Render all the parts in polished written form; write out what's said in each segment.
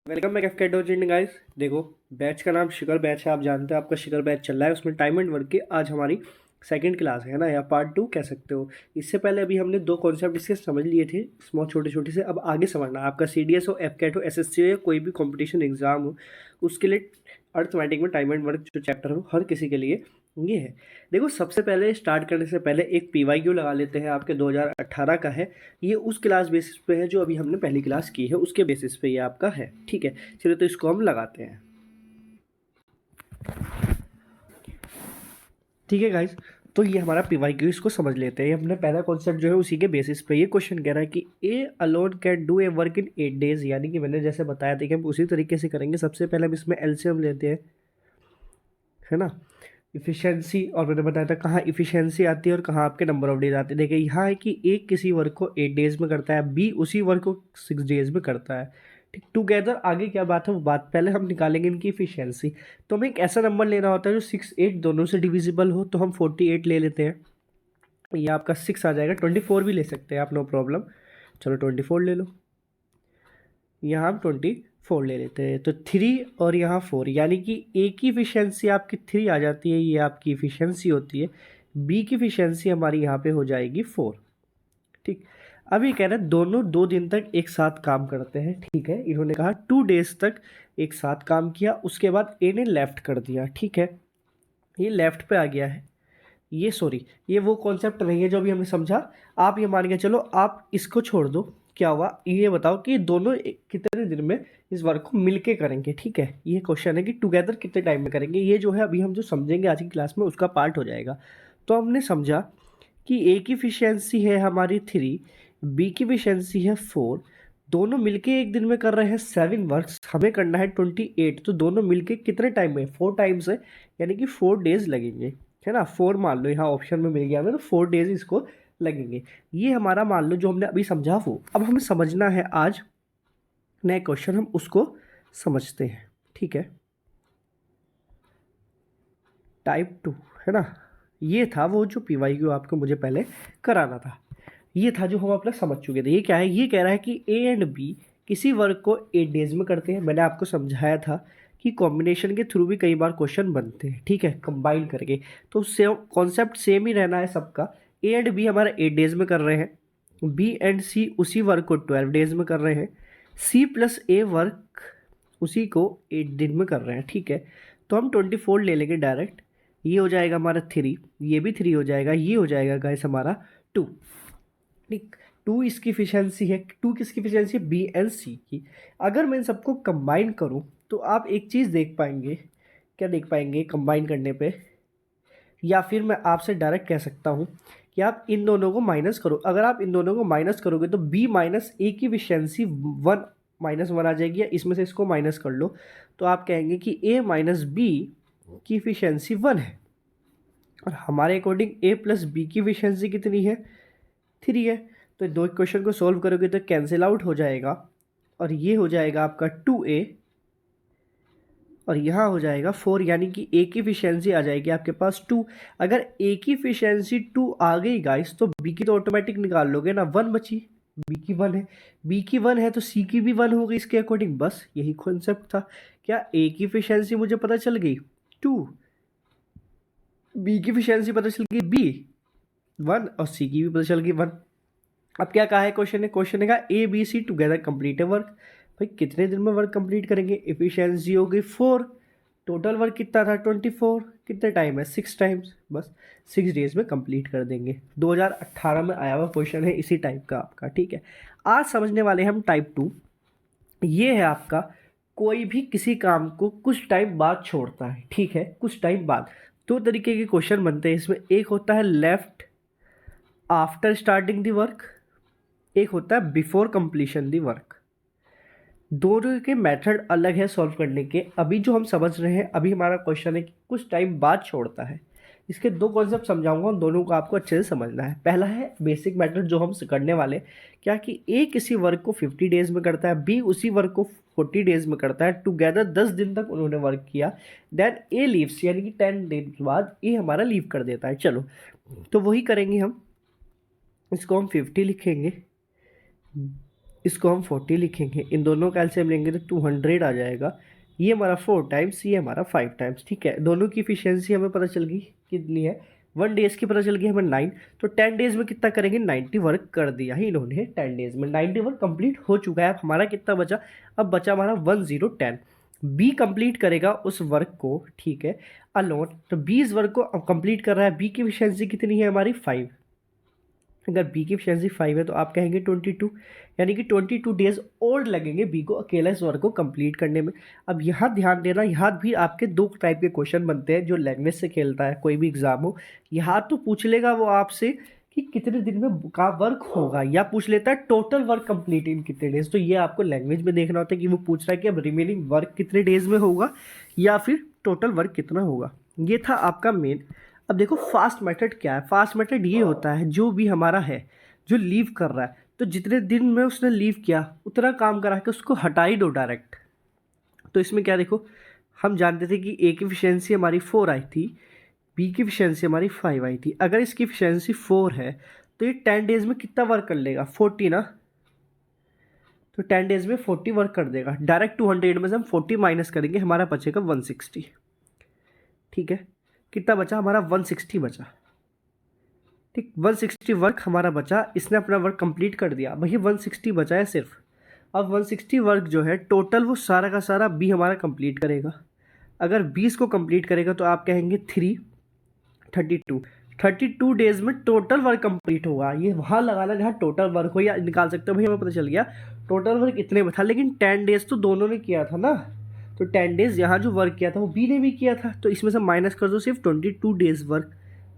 Welcome back AFCAT guys. देखो, batch का नाम शिखर बैच है। आप जानते हो आपका शिखर बैच चल रहा है, उसमें टाइम एंड वर्क की आज हमारी सेकंड क्लास है ना, या पार्ट 2 कह सकते हो। इससे पहले अभी हमने दो कॉन्सेप्ट इसके समझ लिए थे, स्मॉल छोटे छोटे से। अब आगे समझना, आपका CDS हो, एफ कैट हो, SSC हो, या कोई भी कॉम्पिटिशन एग्जाम हो, उसके लिए अर्थमेटिक में टाइम एंड वर्क जो चैप्टर हो हर किसी के लिए ये है। देखो, सबसे पहले स्टार्ट करने से पहले एक PYQ लगा लेते हैं। आपके 2018 का है ये, उस क्लास बेसिस पे है जो अभी हमने पहली क्लास की है, उसके बेसिस पे ये आपका है। ठीक है, चलिए तो इसको हम लगाते हैं। ठीक है गाइस, तो ये हमारा PYQ, इसको समझ लेते हैं। ये हमने पहला कॉन्सेप्ट जो है उसी के बेसिस पे ये क्वेश्चन कह रहा है कि A alone can do a work in 8 days, यानी कि मैंने जैसे बताया था कि हम उसी तरीके से करेंगे। सबसे पहले हम इसमें LCM लेते हैं, है ना, इफिशियंसी। और मैंने बताया था कहाँ इफिशियंसी आती है और कहाँ आपके नंबर ऑफ डेज आते हैं। देखिए यहाँ है कि ए किसी वर्क को 8 days में करता है, बी उसी वर्क को 6 days में करता है। ठीक, टुगेदर आगे क्या बात है वो बात पहले हम निकालेंगे इनकी इफिशियंसी। तो हमें एक ऐसा नंबर लेना होता है जो 6 8 दोनों से डिविजिबल हो, तो हम 48 ले लेते हैं। ये आपका 6 आ जाएगा। 24 भी ले सकते हैं आप, नो प्रॉब्लम। चलो 24 ले लो, यहाँ हम 24 ले लेते हैं। तो 3 और यहाँ 4, यानी कि ए की इफिशियंसी आपकी 3 आ जाती है, ये आपकी इफिशियंसी होती है। बी की इफिशियंसी हमारी यहाँ पे हो जाएगी 4। ठीक, अब ये कह रहे हैं दोनों 2 दिन तक एक साथ काम करते हैं। ठीक है, इन्होंने कहा 2 days तक एक साथ काम किया, उसके बाद ए ने लेफ्ट कर दिया। ठीक है, ये लेफ्ट पे आ गया है। ये सॉरी, ये वो कॉन्सेप्ट नहीं है जो अभी हमने समझा। आप ये मान के चलो, आप इसको छोड़ दो। क्या हुआ ये बताओ कि दोनों कितने दिन में इस वर्क को मिलके करेंगे। ठीक है, ये क्वेश्चन है कि टुगेदर कितने टाइम में करेंगे। ये जो है अभी हम जो समझेंगे आज की क्लास में उसका पार्ट हो जाएगा। तो हमने समझा कि ए की इफिशियंसी है हमारी 3, बी की इफिशियंसी है 4, दोनों मिलके एक दिन में कर रहे हैं 7 वर्क्स, हमें करना है 28। तो दोनों मिलके कितने टाइम में, 4 टाइम्स है, यानी कि 4 days लगेंगे, है ना। 4 मान लो, यहाँ ऑप्शन में मिल गया हमें, तो 4 days इसको लगेंगे। ये हमारा मान लो जो हमने अभी समझा वो। अब हमें समझना है आज नया क्वेश्चन, हम उसको समझते हैं। ठीक है, टाइप 2, है ना। ये था वो जो PYQ आपको मुझे पहले कराना था, ये था जो हम अपना समझ चुके थे। ये क्या है, ये कह रहा है कि ए एंड बी किसी वर्क को 8 days में करते हैं। मैंने आपको समझाया था कि कॉम्बिनेशन के थ्रू भी कई बार क्वेश्चन बनते हैं। ठीक है, कंबाइन करके, तो सेम कॉन्सेप्ट सेम ही रहना है सबका। ए एंड बी हमारा 8 days में कर रहे हैं, बी एंड सी उसी वर्क को 12 days में कर रहे हैं, सी प्लस ए वर्क उसी को 8 दिन में कर रहे हैं। ठीक है, तो हम 24 ले लेंगे डायरेक्ट। ये हो जाएगा हमारा 3, ये भी 3 हो जाएगा, ये हो जाएगा गाइस हमारा 2। ठीक, 2 इसकी इफिशियंसी है। 2 किसकी इफिशियंसी है, बी एंड सी की। अगर मैं इन सबको कंबाइन करूं तो आप एक चीज़ देख पाएंगे। क्या देख पाएंगे कंबाइन करने पे, या फिर मैं आपसे डायरेक्ट कह सकता हूं कि आप इन दोनों को माइनस करो। अगर आप इन दोनों को माइनस करोगे तो बी माइनस ए की इफिशियंसी 1 -1 आ जाएगी, या इसमें से इसको माइनस कर लो तो आप कहेंगे कि ए माइनस बी की इफिशियंसी 1 है। और हमारे अकॉर्डिंग ए प्लस बी की इफिशियंसी कितनी है, 3 है। तो दो इक्वेशन को सॉल्व करोगे तो कैंसिल आउट हो जाएगा, और ये हो जाएगा आपका 2a, और यहाँ हो जाएगा 4, यानी कि ए की इफिशियंसी आ जाएगी आपके पास 2। अगर ए की इफिशियंसी 2 आ गई गाइस, तो बी की तो ऑटोमेटिक निकाल लोगे ना, 1 बची। बी की 1 है, बी की 1 है तो सी की भी 1 हो गई इसके अकॉर्डिंग। बस यही कॉन्सेप्ट था। क्या ए की इफिशियंसी मुझे पता चल गई 2, बी की इफिशियंसी पता चल गई 1, और सी की भी पता चल गई 1। अब क्या कहा है क्वेश्चन ने, क्वेश्चन ने कहा A B C together complete है वर्क। भाई कितने दिन में वर्क कंप्लीट करेंगे, इफिशियंसी हो गई 4, टोटल वर्क कितना था 24, कितने टाइम है 6 टाइम्स, बस 6 days में कंप्लीट कर देंगे। 2018 में आया हुआ क्वेश्चन है इसी टाइप का आपका। ठीक है, आज समझने वाले हम टाइप 2। ये है आपका, कोई भी किसी काम को कुछ टाइम बाद छोड़ता है। ठीक है, कुछ टाइम बाद। दो तरीके के क्वेश्चन बनते हैं इसमें, एक होता है left after starting the work, एक होता है बिफोर कंप्लीशन दी वर्क। दोनों के मेथड अलग है सॉल्व करने के। अभी जो हम समझ रहे हैं, अभी हमारा क्वेश्चन है कि कुछ टाइम बाद छोड़ता है। इसके दो कॉन्सेप्ट समझाऊंगा, उन दोनों को आपको अच्छे से समझना है। पहला है बेसिक मेथड जो हम करने वाले, क्या कि ए किसी वर्क को 50 days में करता है, बी उसी वर्क को 40 days में करता है, टुगेदर 10 दिन तक उन्होंने वर्क किया, देन ए लीव्स, यानी कि 10 दिन बाद ए हमारा लीव कर देता है। चलो तो वही करेंगे हम, इसको हम 50 लिखेंगे, इसको हम 40 लिखेंगे, इन दोनों का एलसीएम लेंगे तो 200 आ जाएगा। ये हमारा 4 टाइम्स, ये हमारा 5 टाइम्स, ठीक है। दोनों की इफिशियंसी हमें पता चल गई कितनी है, 1 डेज की पता चल गई हमें 9। तो 10 डेज में कितना करेंगे, 90 वर्क कर दिया ही इन्होंने 10 डेज में। 90 वर्क कंप्लीट हो चुका है। अब हमारा कितना बचा, अब बचा हमारा 1010। बी कंप्लीट करेगा उस वर्क को, ठीक है, अलोन। तो 20 वर्क को अब कंप्लीट कर रहा है। बी की इफिशियंसी कितनी है हमारी 5। अगर बी की एफिशिएंसी 5 है तो आप कहेंगे 22, यानी कि 22 डेज और लगेंगे बी को अकेला इस वर्क को कंप्लीट करने में। अब यहाँ ध्यान देना, यहाँ भी आपके दो टाइप के क्वेश्चन बनते हैं जो लैंग्वेज से खेलता है, कोई भी एग्जाम हो। यहाँ तो पूछ लेगा वो आपसे कि कितने दिन में का वर्क होगा, या पूछ लेता है टोटल वर्क कंप्लीट इन कितने डेज। तो ये आपको लैंग्वेज में देखना होता है कि वो पूछ रहा है कि अब रिमेनिंग वर्क कितने डेज में होगा या फिर टोटल वर्क कितना होगा। ये था आपका मेन। अब देखो फास्ट मेथड क्या है। फास्ट मेथड ये होता है जो भी हमारा है, जो लीव कर रहा है, तो जितने दिन में उसने लीव किया उतना काम करा के उसको हटा ही दो डायरेक्ट। तो इसमें क्या देखो, हम जानते थे कि ए की एफिशिएंसी हमारी 4 आई थी, बी की एफिशिएंसी हमारी 5 आई थी। अगर इसकी एफिशिएंसी 4 है तो ये 10 डेज में कितना वर्क कर लेगा, 40 ना। तो 10 डेज में 40 वर्क कर देगा। डायरेक्ट 200 में से हम 40 माइनस करेंगे, हमारा बचेगा 160, ठीक है। कितना बचा हमारा, 160 बचा, ठीक। 160 वर्क हमारा बचा, इसने अपना वर्क कंप्लीट कर दिया। भैया 160 बचा है सिर्फ। अब 160 वर्क जो है टोटल वो सारा का सारा बी हमारा कंप्लीट करेगा। अगर 20 को कंप्लीट करेगा तो आप कहेंगे 32 डेज में टोटल वर्क कंप्लीट होगा। ये वहाँ लगाना जहाँ टोटल वर्क हो, या निकाल सकते हो। भैया हमें पता चल गया टोटल वर्क इतने में था, लेकिन 10 डेज तो दोनों ने किया था ना। तो 10 डेज यहाँ जो वर्क किया था वो बी ने भी किया था, तो इसमें से माइनस कर दो, सिर्फ 22 डेज वर्क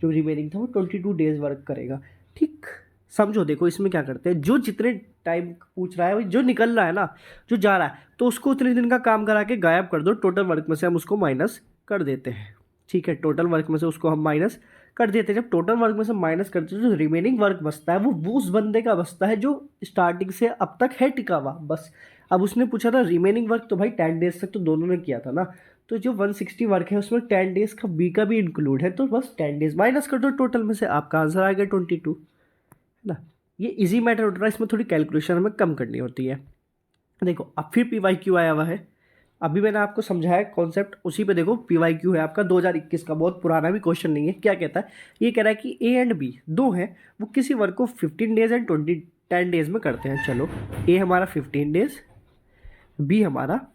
जो रिमेनिंग था वो 22 डेज वर्क करेगा, ठीक। समझो, देखो इसमें क्या करते हैं, जो जितने टाइम पूछ रहा है, जो निकल रहा है ना, जो जा रहा है, तो उसको उतने दिन का काम करा के गायब कर दो। टोटल वर्क में से हम उसको माइनस कर देते हैं, ठीक है। टोटल वर्क में से उसको हम माइनस कर देते हैं। जब टोटल वर्क में से माइनस करते हैं, जो रिमेनिंग वर्क बचता है वो उस बंदे का बचता है जो स्टार्टिंग से अब तक है टिका हुआ, बस। अब उसने पूछा था रिमेनिंग वर्क, तो भाई 10 डेज तक तो दोनों ने किया था ना। तो जो 160 वर्क है उसमें 10 डेज का बी का भी इंक्लूड है, तो बस 10 डेज माइनस कर दो टोटल में से, आपका आंसर आ गया 22, है ना। ये इजी मैटर होता है, इसमें थोड़ी कैलकुलेशन हमें कम करनी होती है। देखो अब फिर पी वाई क्यू आया हुआ है। अभी मैंने आपको समझाया कॉन्सेप्ट, उसी पे देखो पी वाई क्यू है आपका 2021 का, बहुत पुराना भी क्वेश्चन नहीं है। क्या कहता है, ये कह रहा है कि ए एंड बी दो हैं, वो किसी वर्क को 15 डेज एंड 10 डेज में करते हैं। चलो ए हमारा 15 डेज, बी हमारा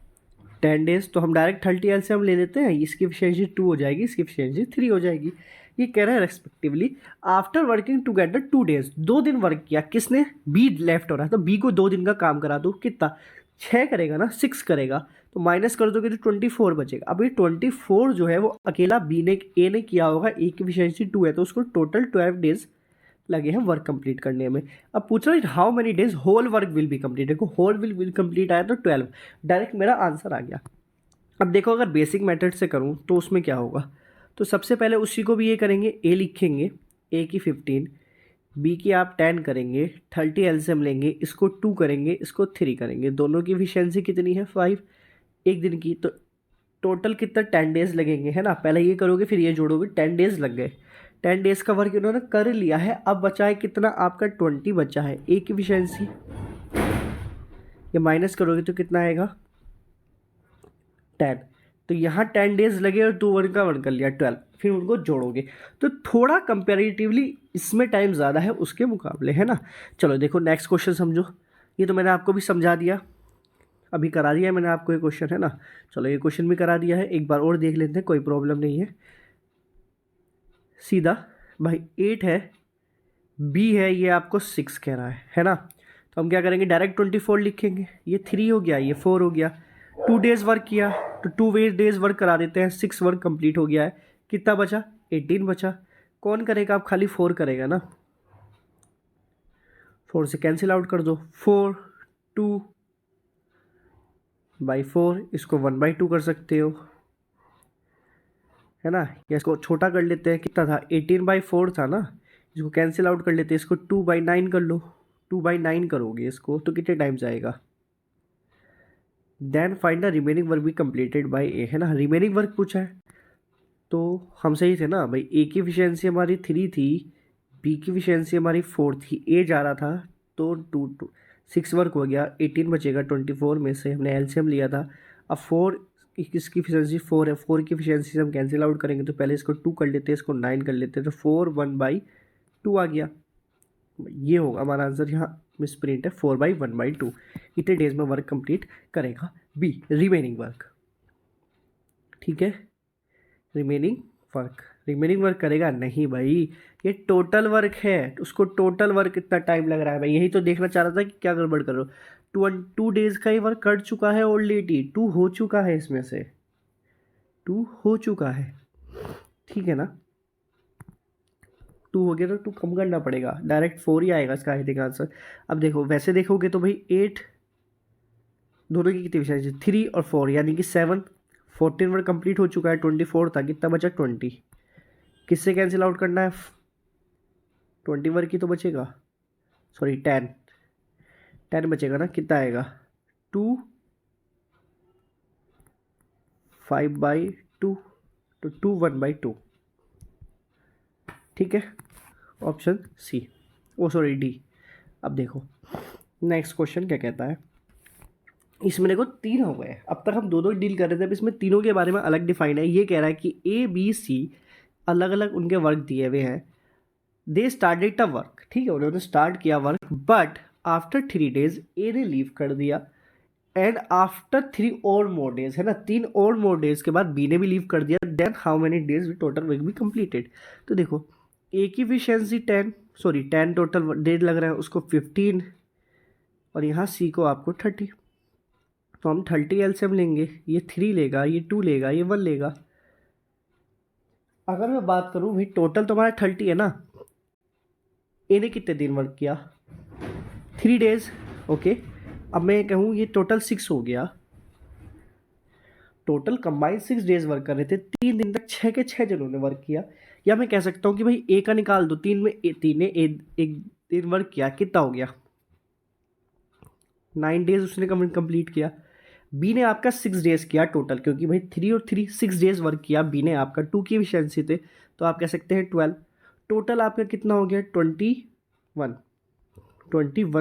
10 डेज, तो हम डायरेक्ट 30 से हम ले लेते हैं। इसकी एफिशिएंसी 2 हो जाएगी, इसकी एफिशिएंसी 3 हो जाएगी। ये कह रहा है respectively after working together 2 days, 2 दिन वर्क किया किसने, बी लेफ्ट हो रहा है, तो बी को 2 दिन का काम करा दो। कितना, 6 करेगा ना, 6 करेगा, तो माइनस कर दोगे तो 24 बचेगा। अब ये 24 जो है वो अकेला बी ने, ए ने किया होगा, ए की एफिशिएंसी 2 है, तो उसको टोटल 12 डेज लगे हैं वर्क कंप्लीट करने में। अब पूछ रहा है how many days whole work will be complete. देखो होल विल कंप्लीट आया तो 12, डायरेक्ट मेरा आंसर आ गया। अब देखो अगर बेसिक मेथड से करूँ तो उसमें क्या होगा, तो सबसे पहले उसी को भी ये करेंगे, ए लिखेंगे, ए की 15, बी की आप 10 करेंगे, 30 एलसीएम लेंगे, इसको 2 करेंगे, इसको 3 करेंगे, दोनों की एफिशिएंसी कितनी है 5 एक दिन की, तो टोटल कितना 10 डेज लगेंगे, है ना। पहले ये करोगे फिर ये जोड़ोगे, 10 डेज लग गए। 10 डेज का वर्क इन्होंने कर लिया है। अब बचा है कितना, आपका 20 बचा है। ए की एफिशिएंसी ये माइनस करोगे तो कितना आएगा 10, तो यहाँ 10 डेज लगे और 2 वर्क का वर्क कर लिया 12, फिर उनको जोड़ोगे तो थोड़ा कंपेरेटिवली इसमें टाइम ज़्यादा है उसके मुकाबले, है ना। चलो देखो नेक्स्ट क्वेश्चन समझो। ये तो मैंने आपको भी समझा दिया, अभी करा दिया है मैंने आपको ये क्वेश्चन, है ना। चलो ये क्वेश्चन भी करा दिया है, एक बार और देख लेते हैं, कोई प्रॉब्लम नहीं है। सीधा भाई 8 है, बी है, ये आपको 6 कह रहा है ना। तो हम क्या करेंगे, डायरेक्ट 24 लिखेंगे। ये 3 हो गया, ये 4 हो गया। 2 डेज वर्क किया तो 2 डेज वर्क करा देते हैं, 6 वर्क कंप्लीट हो गया है। कितना बचा, 18 बचा। कौन करेगा, आप खाली 4 करेगा ना, 4 से कैंसिल आउट कर दो, 4 2/4, इसको 1/2 कर सकते हो, है ना। या इसको छोटा कर लेते हैं, कितना था 18/4 था ना, इसको कैंसिल आउट कर लेते हैं, इसको 2/9 कर लो। 2/9 करोगे इसको तो कितने टाइम्स आएगा, then find the remaining work be completed by A, है ना। रिमेनिंग वर्क पूछा है तो हम सही थे ना भाई। ए की एफिशिएंसी हमारी 3 थी, बी की एफिशिएंसी हमारी 4 थी, ए जा रहा था तो 2 6 वर्क हो गया, 18 बचेगा 24 में से, हमने एलसीएम लिया था। अब 4 इसकी एफिशिएंसी 4 है, 4 की एफिशिएंसी से हम कैंसिल आउट करेंगे, तो पहले इसको 2 कर लेते हैं, इसको 9 कर लेते हैं, तो 4/1/2 आ गया। ये होगा हमारा आंसर, यहाँ मिस प्रिंट है 4/1/2। इतने डेज में वर्क कंप्लीट करेगा बी, रिमेनिंग वर्क। ठीक है, रिमेनिंग वर्क करेगा नहीं भाई, ये टोटल वर्क है, उसको टोटल वर्क कितना टाइम लग रहा है भाई, यही तो देखना चाह रहा था कि क्या गड़बड़ कर रहे हो। 2 डेज का ही वर्क कर चुका है ऑलरेडी, 2 हो चुका है, इसमें से 2 हो चुका है, ठीक है ना। 2 हो गया तो 2 कम करना पड़ेगा, डायरेक्ट 4 ही आएगा इसका आई थिंक आंसर। अब देखो वैसे देखोगे तो भाई 8 दोनों की कितनी विषय 3 और 4 यानी कि 7, 14 वर्क कंप्लीट हो चुका है, 24 था, कितना बचा 20, किससे कैंसिल आउट करना है 20 वर्क की तो बचेगा, सॉरी 10 बचेगा ना, कितना आएगा 2 5/2, तो 2 1/2, ठीक है, ऑप्शन सी, ओ सॉरी डी। अब देखो नेक्स्ट क्वेश्चन क्या कहता है, इसमें देखो 3 हो गए, अब तक हम दो डील कर रहे थे, अब इसमें तीनों के बारे में अलग डिफाइन है। ये कह रहा है कि ए बी सी अलग अलग उनके वर्क दिए हुए हैं, दे स्टार्टेड अ वर्क, ठीक है, उन्होंने स्टार्ट किया वर्क, बट आफ्टर 3 डेज ए ने लीव कर दिया, एंड आफ्टर 3 और मोर डेज, है ना, 3 और मोर डेज के बाद बी ने भी लीव कर दिया, then how many days total work भी कंप्लीटेड। तो देखो ए की एफिशिएंसी 10 टोटल डेज लग रहा है उसको 15, और यहाँ सी को आपको 30, तो हम 30 एलसीएम लेंगे, ये 3 लेगा, ये 2 लेगा, ये 1 लेगा। अगर मैं बात करूँ भाई टोटल तो हमारा 30 है ना, ए ने कितने दिन वर्क किया 3 डेज, ओके। अब मैं कहूँ ये टोटल 6 हो गया, टोटल कंबाइंड 6 डेज वर्क कर रहे थे, 3 दिन तक 6 के 6 जनों ने वर्क किया। या मैं कह सकता हूँ कि भाई ए का निकाल दो, 3 में 3 ने एक दिन वर्क किया, कितना हो गया 9 डेज उसने कंप्लीट किया। बी ने आपका 6 डेज किया टोटल, क्योंकि भाई 3 और 3 6 डेज वर्क किया बी ने आपका, 2 की एफिशिएंसी थे, तो आप कह सकते हैं 12, टोटल आपका कितना हो गया 21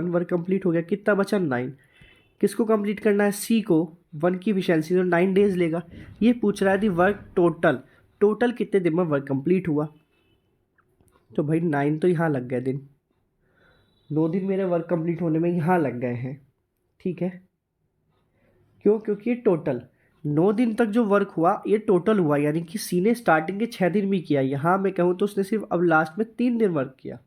वर्क कंप्लीट हो गया, कितना बचा 9, किसको कंप्लीट करना है सी को, 1 की एफिशिएंसी तो 9 डेज लेगा। ये पूछ रहा है थी वर्क टोटल कितने दिन में वर्क कंप्लीट हुआ, तो भाई 9 तो यहाँ लग गए दिन, 9 दिन मेरे वर्क कंप्लीट होने में यहाँ लग गए हैं, ठीक है। क्यों, क्योंकि ये टोटल 9 दिन तक जो वर्क हुआ ये टोटल हुआ, यानी कि सी ने स्टार्टिंग के 6 दिन भी किया, यहाँ मैं कहूँ तो उसने सिर्फ अब लास्ट में 3 दिन वर्क किया,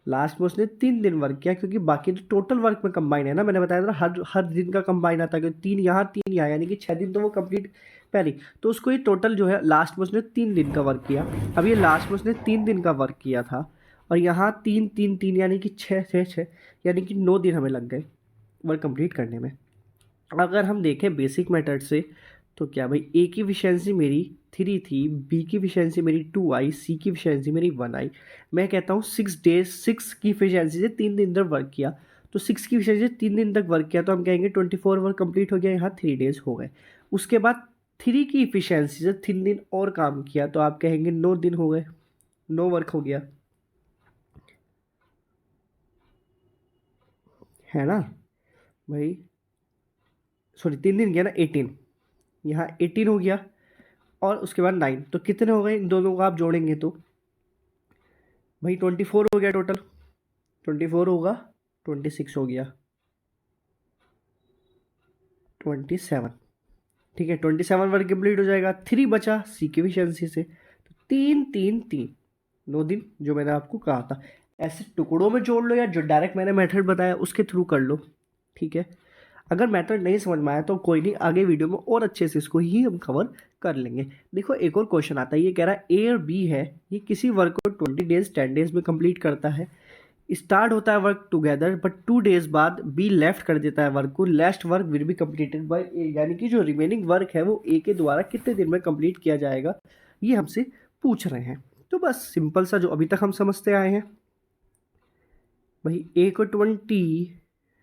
लास्ट में उसने 3 दिन वर्क किया, क्योंकि बाकी तो टोटल वर्क में कंबाइन है ना, मैंने बताया था हर दिन का कंबाइन आता है, क्योंकि 3 यहाँ 3 यहाँ, यानी कि 6 दिन तो वो कंप्लीट पहले, तो उसको ये टोटल जो है लास्ट में उसने 3 दिन का वर्क किया। अब ये लास्ट में उसने 3 दिन का वर्क किया था, और यहाँ 3 यानी कि 6 यानी कि 9 दिन हमें लग गए वर्क कंप्लीट करने में। अगर हम देखें बेसिक मेथड से तो क्या भाई ए की एफिशिएंसी मेरी 3 थी, बी की एफिशिएंसी मेरी 2 आई, सी की एफिशिएंसी मेरी 1 आई। मैं कहता हूँ 6 डेज 6 की एफिशिएंसी से 3 दिन तक वर्क किया, तो 6 की एफिशिएंसी से 3 दिन तक वर्क किया, तो हम कहेंगे 24 वर्क कंप्लीट हो गया, यहाँ 3 डेज हो गए। उसके बाद 3 की एफिशिएंसी से 3 दिन और काम किया, तो आप कहेंगे 9 दिन हो गए, 9 वर्क हो गया, है ना भाई, सॉरी 3 दिन गया ना 18, यहाँ 18 हो गया, और उसके बाद 9, तो कितने हो गए इन दोनों को आप जोड़ेंगे तो भाई 24 हो गया टोटल, 24 होगा 26 हो गया 27, ठीक है, 27 वर्क कंप्लीट हो जाएगा। 3 बचा सी की एफिशिएंसी से, तो 3 9 दिन जो मैंने आपको कहा था, ऐसे टुकड़ों में जोड़ लो या जो डायरेक्ट मैंने मेथड बताया उसके थ्रू कर लो, ठीक है। अगर मेथड नहीं समझ में आया तो कोई नहीं, आगे वीडियो में और अच्छे से इसको ही हम कवर कर लेंगे। देखो एक और क्वेश्चन आता है, ये कह रहा है ए और बी है, ये किसी वर्क को 20 डेज 10 डेज में कंप्लीट करता है, स्टार्ट होता है वर्क टुगेदर, बट 2 डेज बाद बी लेफ्ट कर देता है वर्क को, last work will be completed by A, यानी कि जो रिमेनिंग वर्क है वो ए के द्वारा कितने दिन में कंप्लीट किया जाएगा, ये हमसे पूछ रहे हैं। तो बस सिंपल सा जो अभी तक हम समझते आए हैं, भाई ए को 20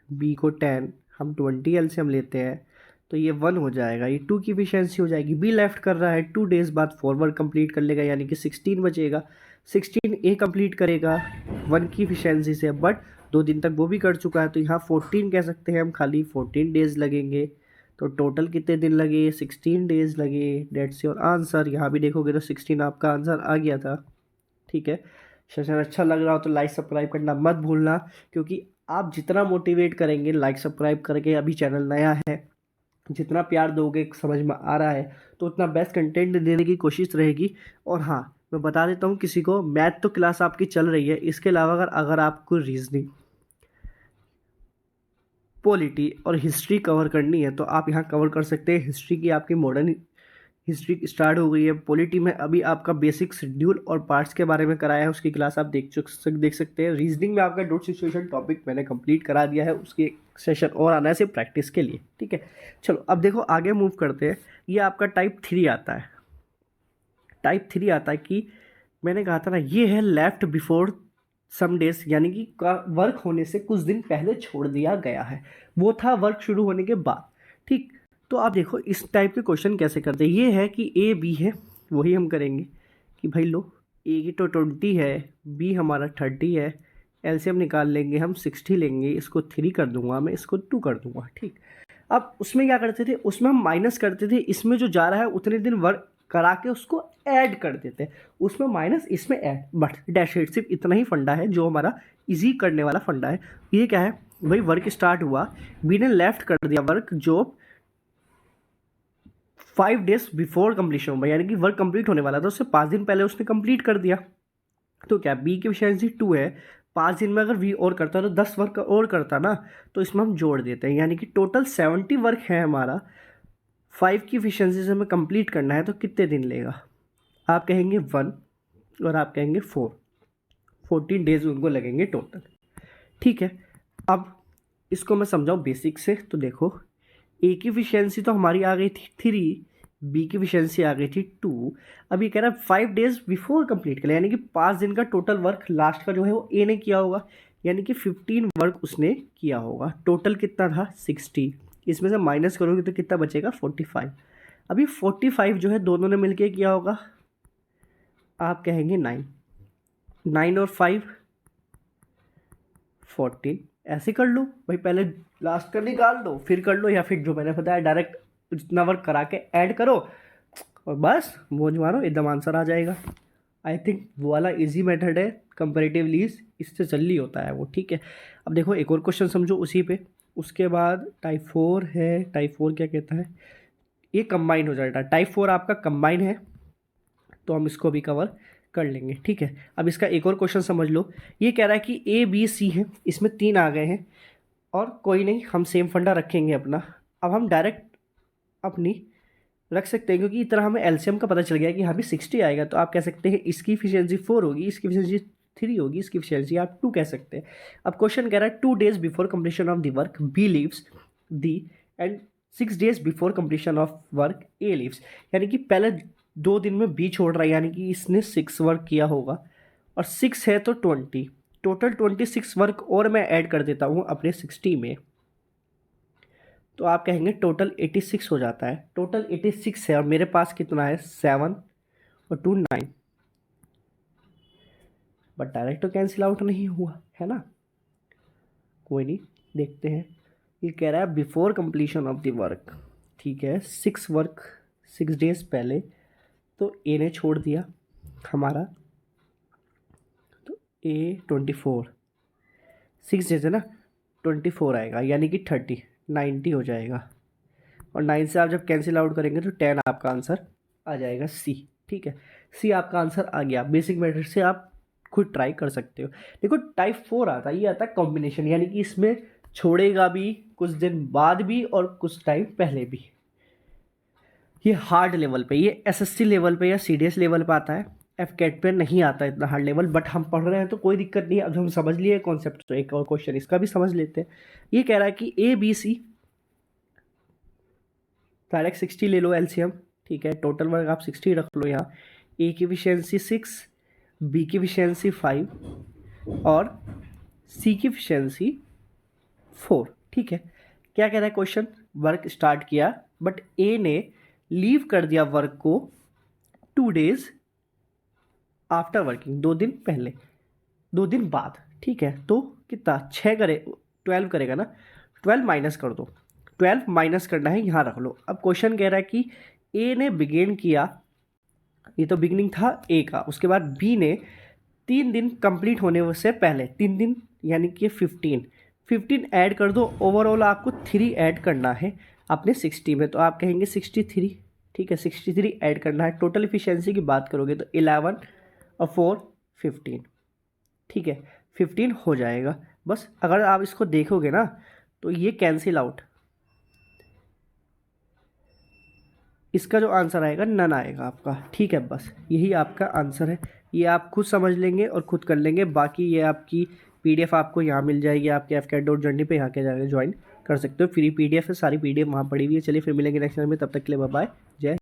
बी को 10, हम 20 एलसीएम लेते हैं, तो ये 1 हो जाएगा, ये 2 की एफिशिएंसी हो जाएगी, बी लेफ्ट कर रहा है 2 डेज बाद फॉरवर्ड कंप्लीट कर लेगा, यानी कि 16 बचेगा, 16 ए कंप्लीट करेगा 1 की एफिशिएंसी से, बट 2 दिन तक वो भी कर चुका है, तो यहाँ 14 कह सकते हैं हम, खाली 14 डेज लगेंगे। तो टोटल कितने दिन लगे, 16 डेज लगे। That's your answer. यहाँ भी देखोगे तो 16 आपका आंसर आ गया था। ठीक है, सेशन अच्छा लग रहा हो तो लाइक सब्सक्राइब करना मत भूलना, क्योंकि आप जितना मोटिवेट करेंगे लाइक सब्सक्राइब करके, अभी चैनल नया है, जितना प्यार दोगे समझ में आ रहा है, तो उतना बेस्ट कंटेंट देने की कोशिश रहेगी। और हाँ, मैं बता देता हूँ किसी को, मैथ तो क्लास आपकी चल रही है, इसके अलावा अगर आपको रीजनिंग, पॉलिटी और हिस्ट्री कवर करनी है तो आप यहाँ कवर कर सकते हैं। हिस्ट्री की आपकी मॉडर्न हिस्ट्री स्टार्ट हो गई है। पॉलिटी में अभी आपका बेसिक शेड्यूल और पार्ट्स के बारे में कराया है, उसकी क्लास आप देख सकते हैं। रीजनिंग में आपका डॉट सिचुएशन टॉपिक मैंने कंप्लीट करा दिया है, उसकी एक सेशन और आना है सिर्फ प्रैक्टिस के लिए। ठीक है, चलो अब देखो आगे मूव करते हैं। ये आपका टाइप 3 आता है। टाइप 3 आता है कि मैंने कहा था ना, ये है लेफ्ट बिफोर सम डेज, यानी कि वर्क होने से कुछ दिन पहले छोड़ दिया गया है, वो था वर्क शुरू होने के बाद। ठीक, तो आप देखो इस टाइप के क्वेश्चन कैसे करते हैं। ये है कि ए बी है, वही हम करेंगे कि भाई लो, ए की तो 20 है, बी हमारा 30 है, एलसीएम निकाल लेंगे हम, 60 लेंगे, इसको 3 कर दूंगा मैं, इसको 2 कर दूंगा। ठीक, अब उसमें क्या करते थे, उसमें हम माइनस करते थे, इसमें जो जा रहा है उतने दिन वर्क करा के उसको ऐड कर देते हैं, उसमें माइनस इसमें ऐड, बट डैश इट, सिर्फ इतना ही फंडा है जो हमारा इजी करने वाला फंडा है। ये क्या है भाई, वर्क स्टार्ट हुआ, बी ने लेफ्ट कर दिया वर्क जो 5 डेज बिफोर कंप्लीशन हुआ, यानी कि वर्क कंप्लीट होने वाला था, उससे 5 दिन पहले उसने कंप्लीट कर दिया। तो क्या बी की एफिशिएंसी 2 है, 5 दिन में अगर वी और करता तो 10 वर्क और करता ना, तो इसमें हम जोड़ देते हैं, यानी कि टोटल 70 वर्क है हमारा। 5 की एफिशिएंसी से हमें कंप्लीट करना है, तो कितने दिन लेगा, आप कहेंगे 1 और आप कहेंगे 4, 14 डेज उनको लगेंगे टोटल। ठीक है, अब इसको मैं समझाऊँ बेसिक से, तो देखो ए की एफिशिएंसी तो हमारी आ गई थी 3, बी की एफिशिएंसी आ गई थी 2। अब ये कह रहा है 5 डेज बिफोर कंप्लीट करें, यानी कि 5 दिन का टोटल वर्क लास्ट का जो है वो ए ने किया होगा, यानी कि 15 वर्क उसने किया होगा। टोटल कितना था 60, इसमें से माइनस करोगे तो कितना बचेगा 45। अभी 45 जो है दोनों ने मिलके किया होगा, आप कहेंगे 9, 9 और 5 14। ऐसे कर लो भाई, पहले लास्ट का निकाल दो फिर कर लो, या फिर जो मैंने बताया डायरेक्ट जितना वर्क करा के ऐड करो और बस मौज मारो, एकदम आंसर आ जाएगा। आई थिंक वो वाला इजी मेथड है कंपेरेटिवली, इससे जल्दी होता है वो। ठीक है, अब देखो एक और क्वेश्चन समझो उसी पे, उसके बाद टाइप 4 है। टाइप 4 क्या कहता है, ये कंबाइन हो जाएगा, टाइप 4 आपका कंबाइन है, तो हम इसको भी कवर कर लेंगे। ठीक है, अब इसका एक और क्वेश्चन समझ लो। ये कह रहा है कि ए बी सी है, इसमें 3 आ गए हैं, और कोई नहीं, हम सेम फंडा रखेंगे अपना। अब हम डायरेक्ट अपनी रख सकते हैं, क्योंकि इतना हमें एलसीएम का पता चल गया कि यहाँ भी 60 आएगा, तो आप कह सकते हैं इसकी एफिशिएंसी 4 होगी, इसकी एफिशिएंसी 3 होगी, इसकी एफिशिएंसी आप 2 कह सकते हैं। अब क्वेश्चन कह रहा है 2 days before completion of the work B leaves the and 6 days before completion of work A leaves, यानी कि पहले 2 दिन में बी छोड़ रहा है, यानी कि इसने 6 वर्क किया होगा, और 6 है तो 20, टोटल 26 वर्क और मैं ऐड कर देता हूँ अपने 60 में, तो आप कहेंगे टोटल 86 हो जाता है। टोटल 86 है और मेरे पास कितना है 7 और 2 9, बट डायरेक्ट तो कैंसिल आउट नहीं हुआ है ना, कोई नहीं, देखते हैं। ये कह रहा है before completion of the work, ठीक है, 6 वर्क 6 डेज पहले, तो ए ने छोड़ दिया हमारा, तो ए 24, 6 डेज है ना, 24 आएगा, यानी कि 30 90 हो जाएगा, और 9 से आप जब कैंसिल आउट करेंगे तो 10 आपका आंसर आ जाएगा सी। ठीक है, सी आपका आंसर आ गया। बेसिक मेथड से आप खुद ट्राई कर सकते हो। देखो टाइप 4 आता है, ये आता है कॉम्बिनेशन, यानी कि इसमें छोड़ेगा भी कुछ दिन बाद भी और कुछ टाइम पहले भी। ये हार्ड लेवल पे, ये एसएससी लेवल पे या सीडीएस लेवल पे आता है, एफ कैट पे नहीं आता इतना हार्ड लेवल, बट हम पढ़ रहे हैं तो कोई दिक्कत नहीं है। अब हम समझ लिए कॉन्सेप्ट, तो एक और क्वेश्चन इसका भी समझ लेते हैं। ये कह रहा है कि ए बी सी, डायरेक्ट 60 ले लो एलसीएम, ठीक है, टोटल वर्क आप 60 रख लो यहाँ। ए की एफिशिएंसी 6, बी की एफिशिएंसी 5 और सी की एफिशिएंसी 4। ठीक है, क्या कह रहा है क्वेश्चन, वर्क स्टार्ट किया बट ए ने लीव कर दिया वर्क को 2 डेज आफ्टर वर्किंग, 2 दिन पहले, 2 दिन बाद। ठीक है, तो कितना 6 करे 12 करेगा ना, 12 माइनस कर दो, 12 माइनस करना है, यहाँ रख लो। अब क्वेश्चन कह रहा है कि ए ने बिगिन किया, ये तो बिगिनिंग था ए का, उसके बाद बी ने 3 दिन कंप्लीट होने से पहले 3 दिन यानी कि 15 ऐड कर दो। ओवरऑल आपको 3 ऐड करना है अपने 60 में, तो आप कहेंगे 63, ठीक है 63 ऐड करना है। टोटल इफिशियंसी की बात करोगे तो 11 और 4 15, ठीक है 15 हो जाएगा। बस अगर आप इसको देखोगे ना तो ये कैंसिल आउट, इसका जो आंसर आएगा नन आएगा आपका, ठीक है बस यही आपका आंसर है। ये आप खुद समझ लेंगे और खुद कर लेंगे। बाकी ये आपकी पीडीएफ आपको यहाँ मिल जाएगी, आपके fcat.journey पे यहाँ के जाकर ज्वाइन कर सकते हो। फ्री पीडीएफ है, सारी पीडीएफ वहाँ पड़ी हुई है। चलिए फिर मिलेंगे नेक्स्ट टाइम में, तब तक के लिए बाय बाय, जय।